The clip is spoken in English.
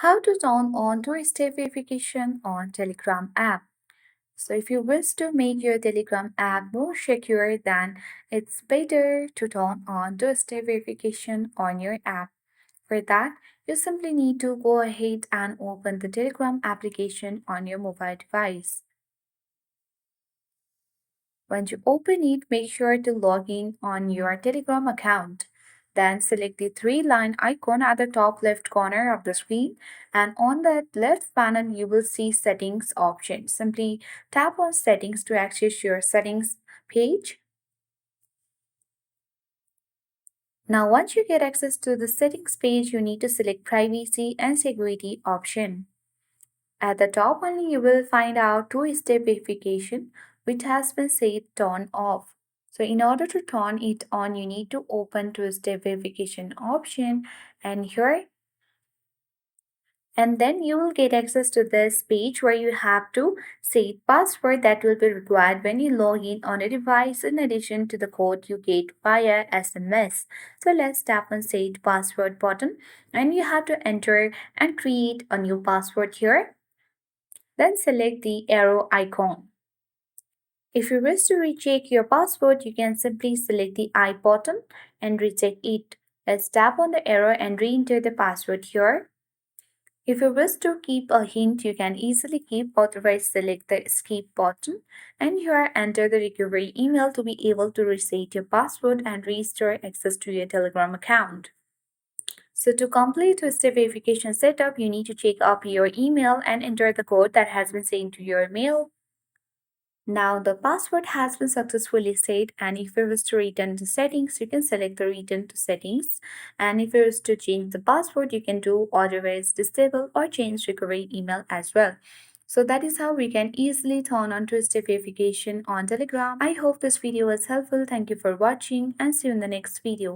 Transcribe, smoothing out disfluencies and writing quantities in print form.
How to turn on two-step verification on Telegram app. So if you wish to make your Telegram app more secure, then it's better to turn on two-step verification on your app. For that, you simply need to go ahead and open the Telegram application on your mobile device. Once you open it, make sure to log in on your Telegram account. Then select the three-line icon at the top left corner of the screen, and on that left panel you will see settings option. Simply tap on settings to access your settings page. Now once you get access to the settings page, you need to select privacy and security option. At the top only you will find out two-step verification which has been set turn off. So in order to turn it on, you need to open two-step verification option and here, and then you will get access to this page where you have to set password that will be required when you log in on a device in addition to the code you get via SMS. So let's tap on set password button and you have to enter and create a new password here. Then select the arrow icon. If you wish to recheck your password, you can simply select the I button and recheck it. Let's tap on the arrow and re-enter the password here. If you wish to keep a hint, you can easily keep, otherwise select the skip button and here enter the recovery email to be able to reset your password and restore access to your Telegram account. So to complete two-step verification setup, you need to check up your email and enter the code that has been sent to your mail. Now the password has been successfully set, and if you wish to return to settings, you can select the return to settings, and if you wish to change the password, you can do otherwise disable or change recovery email as well. So that is how we can easily turn on two-step verification on Telegram. I hope this video was helpful. Thank you for watching and see you in the next video.